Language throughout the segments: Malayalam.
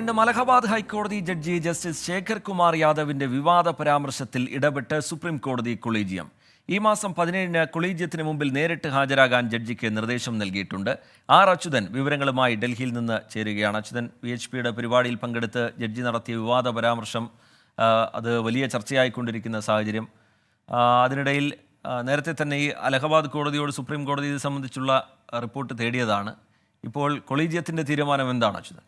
വീണ്ടും അലഹബാദ് ഹൈക്കോടതി ജഡ്ജി ജസ്റ്റിസ് ശേഖർ കുമാർ യാദവിന്റെ വിവാദ പരാമർശത്തിൽ ഇടപെട്ട് സുപ്രീം കോടതി കൊളീജിയം. ഈ മാസം 17-ന് കൊളീജിയത്തിന് മുമ്പിൽ നേരിട്ട് ഹാജരാകാൻ ജഡ്ജിക്ക് നിർദ്ദേശം നൽകിയിട്ടുണ്ട്. അച്യുതൻ വിവരങ്ങളുമായി ഡൽഹിയിൽ നിന്ന് ചേരുകയാണ്. അച്യുതൻ, VHPയുടെ പരിപാടിയിൽ പങ്കെടുത്ത് ജഡ്ജി നടത്തിയ വിവാദ പരാമർശം അത് വലിയ ചർച്ചയായിക്കൊണ്ടിരിക്കുന്ന സാഹചര്യം. അതിനിടയിൽ നേരത്തെ തന്നെ ഈ അലഹബാദ് കോടതിയോട് സുപ്രീം കോടതി ഇത് സംബന്ധിച്ചുള്ള റിപ്പോർട്ട് തേടിയതാണ്. ഇപ്പോൾ കൊളീജിയത്തിൻ്റെ തീരുമാനം എന്താണ് അച്യുതൻ?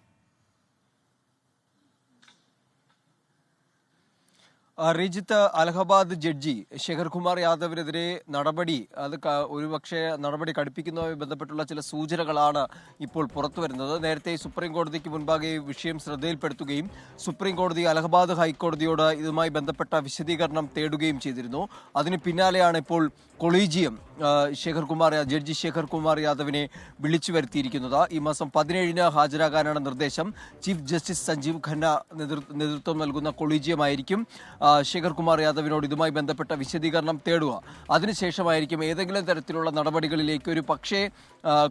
റിജിത്ത്, അലഹബാദ് ജഡ്ജി ശേഖർ കുമാർ യാദവിനെതിരെ നടപടി ഒരുപക്ഷെ നടപടി കടുപ്പിക്കുന്നതുമായി ബന്ധപ്പെട്ടുള്ള ചില സൂചനകളാണ് ഇപ്പോൾ പുറത്തു വരുന്നത്. നേരത്തെ സുപ്രീം കോടതിക്ക് മുൻപാകെ വിഷയം ശ്രദ്ധയിൽപ്പെടുത്തുകയും സുപ്രീം കോടതി അലഹബാദ് ഹൈക്കോടതിയോട് ഇതുമായി ബന്ധപ്പെട്ട വിശദീകരണം തേടുകയും ചെയ്തിരുന്നു. അതിന് പിന്നാലെയാണ് ഇപ്പോൾ കൊളീജിയം ജഡ്ജി ശേഖർ കുമാർ യാദവിനെ വിളിച്ചു വരുത്തിയിരിക്കുന്നത്. ഈ മാസം 17-ന് ഹാജരാകാനാണ് നിർദ്ദേശം. ചീഫ് ജസ്റ്റിസ് സഞ്ജീവ് ഖന്ന നേതൃത്വം നൽകുന്ന കൊളീജിയമായിരിക്കും ശേഖർ കുമാർ യാദവിനോട് ഇതുമായി ബന്ധപ്പെട്ട വിശദീകരണം തേടുക. അതിനുശേഷമായിരിക്കും ഏതെങ്കിലും തരത്തിലുള്ള നടപടികളിലേക്ക് ഒരു പക്ഷേ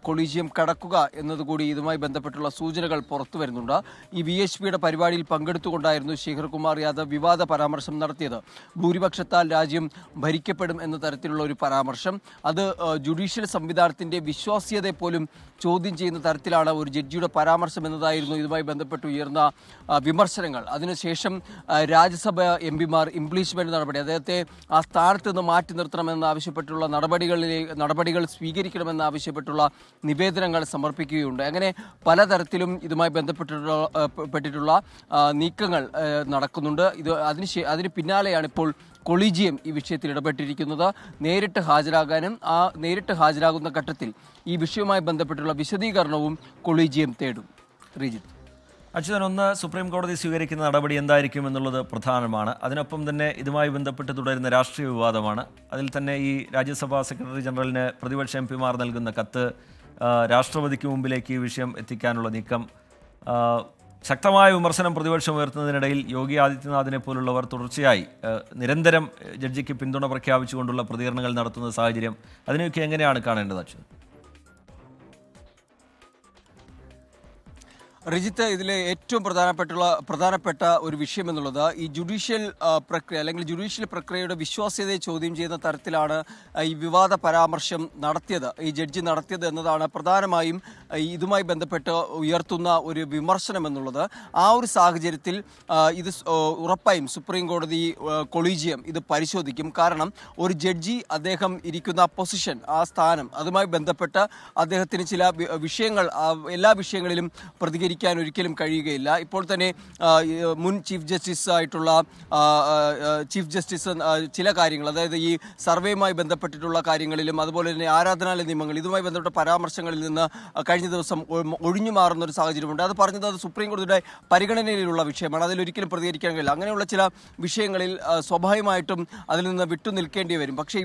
കൊളീജിയം കടക്കുക എന്നതുകൂടി ഇതുമായി ബന്ധപ്പെട്ടുള്ള സൂചനകൾ പുറത്തു വരുന്നുണ്ട്. ഈ VHPയുടെ പരിപാടിയിൽ പങ്കെടുത്തുകൊണ്ടായിരുന്നു ശേഖർ കുമാർ യാദവ് വിവാദ പരാമർശം നടത്തിയത്. ഭൂരിപക്ഷത്താൽ രാജ്യം ഭരിക്കപ്പെടും എന്ന തരത്തിലുള്ള ഒരു പരാമർശം, അത് ജുഡീഷ്യൽ സംവിധാനത്തിൻ്റെ വിശ്വാസ്യതയെ പോലും ചോദ്യം ചെയ്യുന്ന തരത്തിലാണ് ഒരു ജഡ്ജിയുടെ പരാമർശം എന്നതായിരുന്നു ഇതുമായി ബന്ധപ്പെട്ട് ഉയർന്ന വിമർശനങ്ങൾ. അതിനുശേഷം രാജ്യസഭ MPമാർ ഇംപ്ലീച്ച്മെൻറ്റ് നടപടി, അദ്ദേഹത്തെ ആ സ്ഥാനത്ത് നിന്ന് മാറ്റി നിർത്തണമെന്ന് ആവശ്യപ്പെട്ടുള്ള നടപടികൾ സ്വീകരിക്കണമെന്ന് ആവശ്യപ്പെട്ടുള്ള നിവേദനങ്ങൾ സമർപ്പിക്കുകയുണ്ട്. അങ്ങനെ പലതരത്തിലും ഇതുമായി ബന്ധപ്പെട്ടിട്ടുള്ള നീക്കങ്ങൾ നടക്കുന്നുണ്ട്. അതിന് പിന്നാലെയാണ് ഇപ്പോൾ കൊളീജിയം ഈ വിഷയത്തിൽ ഇടപെട്ടിരിക്കുന്നത്. നേരിട്ട് ഹാജരാകുന്ന ഘട്ടത്തിൽ ഈ വിഷയവുമായി ബന്ധപ്പെട്ടുള്ള വിശദീകരണവും കൊളീജിയം തേടും. ശ്രീജിത്ത്, അച്യുതൻ, ഒന്ന് സുപ്രീം കോടതി സ്വീകരിക്കുന്ന നടപടി എന്തായിരിക്കും എന്നുള്ളത് പ്രധാനമാണ്. അതിനൊപ്പം തന്നെ ഇതുമായി ബന്ധപ്പെട്ട് തുടരുന്ന രാഷ്ട്രീയ വിവാദമാണ്. അതിൽ തന്നെ ഈ രാജ്യസഭാ സെക്രട്ടറി ജനറലിന് പ്രതിപക്ഷ MPമാർ നൽകുന്ന കത്ത് രാഷ്ട്രപതിക്ക് മുമ്പിലേക്ക് ഈ വിഷയം എത്തിക്കാനുള്ള നീക്കം, ശക്തമായ വിമർശനം പ്രതിപക്ഷം ഉയർത്തുന്നതിനിടയിൽ യോഗി ആദിത്യനാഥിനെ പോലുള്ളവർ തുടർച്ചയായി നിരന്തരം ജഡ്ജിക്ക് പിന്തുണ പ്രഖ്യാപിച്ചുകൊണ്ടുള്ള പ്രതികരണങ്ങൾ നടത്തുന്ന സാഹചര്യം, അതിനെയൊക്കെ എങ്ങനെയാണ് കാണേണ്ടത് അച്യുതൻ? റിജിത്ത്, ഇതിലെ ഏറ്റവും പ്രധാനപ്പെട്ട ഒരു വിഷയം എന്നുള്ളത് ഈ ജുഡീഷ്യൽ പ്രക്രിയ അല്ലെങ്കിൽ ജുഡീഷ്യൽ പ്രക്രിയയുടെ വിശ്വാസ്യതയെ ചോദ്യം ചെയ്യുന്ന തരത്തിലാണ് ഈ വിവാദ പരാമർശം ഈ ജഡ്ജി നടത്തിയത് എന്നതാണ് പ്രധാനമായും ഇതുമായി ബന്ധപ്പെട്ട് ഉയർത്തുന്ന ഒരു വിമർശനം എന്നുള്ളത്. ആ ഒരു സാഹചര്യത്തിൽ ഇത് ഉറപ്പായും സുപ്രീം കോടതി കൊളീജിയം ഇത് പരിശോധിക്കും. കാരണം ഒരു ജഡ്ജി അദ്ദേഹം ഇരിക്കുന്ന പൊസിഷൻ, ആ സ്ഥാനം, അതുമായി ബന്ധപ്പെട്ട് അദ്ദേഹത്തിന് ചില വിഷയങ്ങൾ, എല്ലാ വിഷയങ്ങളിലും പ്രതികരിക്കാൻ ഒരിക്കലും കഴിയുകയില്ല. ഇപ്പോൾ തന്നെ മുൻ ചീഫ് ജസ്റ്റിസ് ചില കാര്യങ്ങൾ, അതായത് ഈ സർവേയുമായി ബന്ധപ്പെട്ടിട്ടുള്ള കാര്യങ്ങളിലും അതുപോലെ തന്നെ ആരാധനാലയ നിയമങ്ങൾ, ഇതുമായി ബന്ധപ്പെട്ട പരാമർശങ്ങളിൽ നിന്ന് കഴിഞ്ഞ ദിവസം ഒഴിഞ്ഞു മാറുന്ന ഒരു സാഹചര്യമുണ്ട്. അത് പറഞ്ഞത് അത് സുപ്രീം കോടതിയുടെ പരിഗണനയിലുള്ള വിഷയമാണ്, അതിലൊരിക്കലും പ്രതികരിക്കാൻ കഴിയില്ല. അങ്ങനെയുള്ള ചില വിഷയങ്ങളിൽ സ്വാഭാവികമായിട്ടും അതിൽ നിന്ന് വിട്ടു നിൽക്കേണ്ടി വരും. പക്ഷേ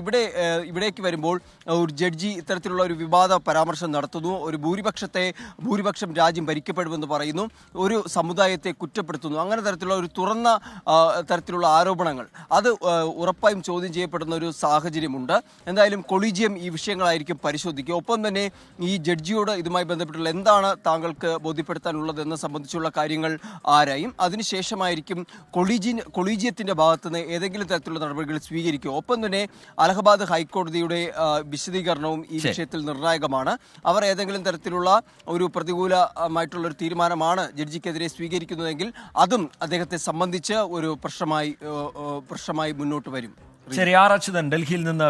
ഇവിടേക്ക് വരുമ്പോൾ ഒരു ജഡ്ജി ഇത്തരത്തിലുള്ള ഒരു വിവാദ പരാമർശം നടത്തുന്നു. ഒരു ഭൂരിപക്ഷം രാജ്യം ഭരിക്കപ്പെടുമെന്ന് പറയുന്നു, ഒരു സമുദായത്തെ കുറ്റപ്പെടുത്തുന്നു. അങ്ങനെ ഒരു തുറന്ന തരത്തിലുള്ള ആരോപണങ്ങൾ അത് ഉറപ്പായും ചോദ്യം ചെയ്യപ്പെടുന്ന ഒരു സാഹചര്യമുണ്ട്. എന്തായാലും കൊളീജിയം ഈ വിഷയങ്ങളായിരിക്കും പരിശോധിക്കുക. ഒപ്പം തന്നെ ഈ ജഡ്ജിയോട് ഇതുമായി ബന്ധപ്പെട്ടുള്ള എന്താണ് താങ്കൾക്ക് ബോധ്യപ്പെടുത്താനുള്ളത് എന്ന സംബന്ധിച്ചുള്ള കാര്യങ്ങൾ ആരായും. അതിനുശേഷമായിരിക്കും കൊളീജിയത്തിൻ്റെ ഭാഗത്തുനിന്ന് ഏതെങ്കിലും തരത്തിലുള്ള നടപടികൾ സ്വീകരിക്കുക. ഒപ്പം തന്നെ അലഹബാദ് ഹൈക്കോടതിയുടെ വിശദീകരണവും ഈ വിഷയത്തിൽ നിർണായകമാണ്. അവർ ഏതെങ്കിലും തരത്തിലുള്ള ഒരു പ്രതികൂലമായിട്ടുള്ള ഒരു തീരുമാനമാണ് ജഡ്ജിക്കെതിരെ സ്വീകരിക്കുന്നതെങ്കിൽ അതും അദ്ദേഹത്തെ സംബന്ധിച്ച് ഒരു പ്രശ്നമായി മുന്നോട്ട് വരും. ശരി, അച്യുതൻ ഡൽഹിയിൽ നിന്ന്